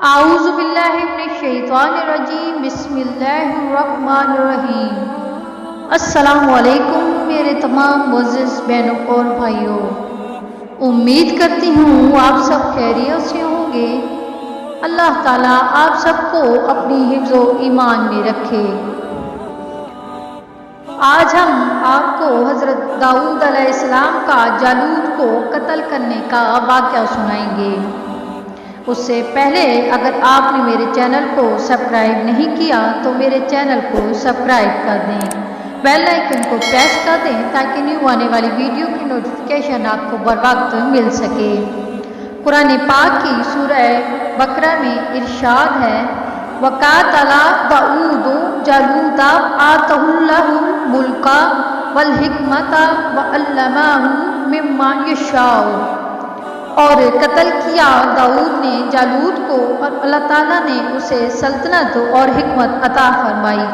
اعوذ باللہ من الشیطان الرجیم، بسم اللہ الرحمن الرحیم۔ السلام علیکم میرے تمام معزز بہنوں اور بھائیوں، امید کرتی ہوں آپ سب خیریت سے ہوں گے۔ اللہ تعالیٰ آپ سب کو اپنی حفظ و ایمان میں رکھے۔ آج ہم آپ کو حضرت داؤد علیہ السلام کا جالوت کو قتل کرنے کا واقعہ سنائیں گے۔ اس سے پہلے اگر آپ نے میرے چینل کو سبسکرائب نہیں کیا تو میرے چینل کو سبسکرائب کر دیں، بیل آئیکن کو پریس کر دیں تاکہ نیو آنے والی ویڈیو کی نوٹیفیکیشن آپ کو بروقت مل سکے۔ قرآن پاک کی سورہ بقرہ میں ارشاد ہے، وَقَاتَلَ دَاؤُدُ جَالُوتَ آتَاهُ اللَّهُ الْمُلْكَ وَالْحِکْمَةَ وَعَلَّمَهُ مِمَّا یَشَاءُ، اور قتل کیا داؤد نے جالوت کو، اور اللہ تعالیٰ نے اسے سلطنت اور حکمت عطا فرمائی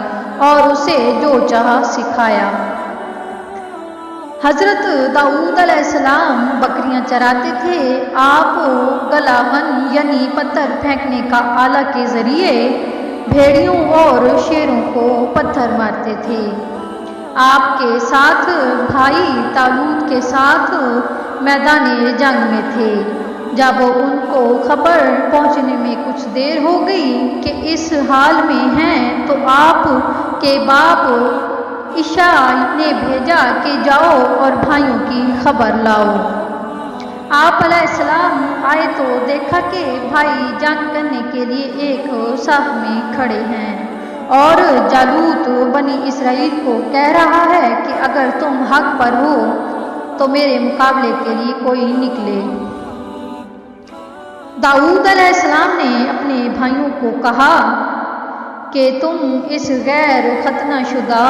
اور اسے جو چاہا سکھایا۔ حضرت داؤد علیہ السلام بکریاں چراتے تھے۔ آپ گلاون یعنی پتھر پھینکنے کا آلہ کے ذریعے بھیڑیوں اور شیروں کو پتھر مارتے تھے۔ آپ کے ساتھ بھائی طالوت کے ساتھ میدان جنگ میں تھے۔ جب ان کو خبر پہنچنے میں کچھ دیر ہو گئی کہ اس حال میں ہیں تو آپ کے باپ اشعیا نے بھیجا کہ جاؤ اور بھائیوں کی خبر لاؤ۔ آپ علیہ السلام آئے تو دیکھا کہ بھائی جنگ کرنے کے لیے ایک صف میں کھڑے ہیں، اور جالوت بنی اسرائیل کو کہہ رہا ہے کہ اگر تم حق پر ہو تو میرے مقابلے کے لیے کوئی نکلے۔ داؤد علیہ السلام نے اپنے بھائیوں کو کہا کہ تم اس غیر ختنہ شدہ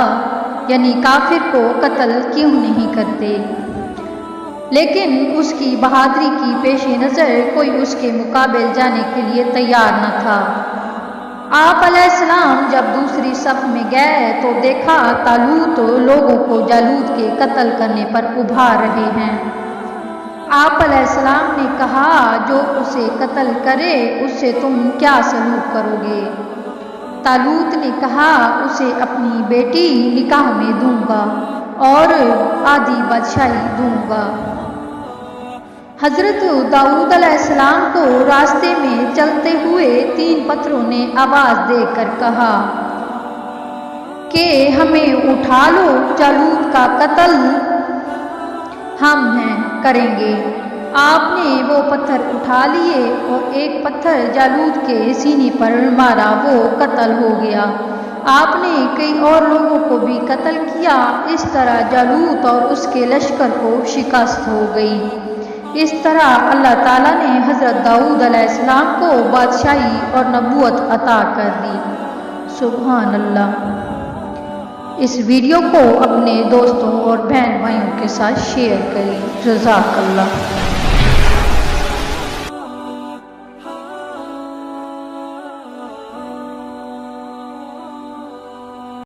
یعنی کافر کو قتل کیوں نہیں کرتے؟ لیکن اس کی بہادری کی پیش نظر کوئی اس کے مقابل جانے کے لیے تیار نہ تھا۔ آپ علیہ السلام جب دوسری صف میں گئے تو دیکھا طالوت لوگوں کو جالوت کے قتل کرنے پر ابھار رہے ہیں۔ آپ علیہ السلام نے کہا، جو اسے قتل کرے اس سے تم کیا سلوک کرو گے؟ طالوت نے کہا، اسے اپنی بیٹی نکاح میں دوں گا اور آدھی بادشاہی دوں گا۔ حضرت داؤد علیہ السلام کو راستے میں چلتے ہوئے 3 پتھروں نے آواز دے کر کہا کہ ہمیں اٹھا لو، جالوت کا قتل ہم کریں گے۔ آپ نے وہ پتھر اٹھا لیے اور ایک پتھر جالوت کے سینے پر مارا، وہ قتل ہو گیا۔ آپ نے کئی اور لوگوں کو بھی قتل کیا۔ اس طرح جالوت اور اس کے لشکر کو شکست ہو گئی۔ اس طرح اللہ تعالیٰ نے حضرت داؤد علیہ السلام کو بادشاہی اور نبوت عطا کر دی۔ سبحان اللہ۔ اس ویڈیو کو اپنے دوستوں اور بہن بھائیوں کے ساتھ شیئر کریں۔ جزاک اللہ۔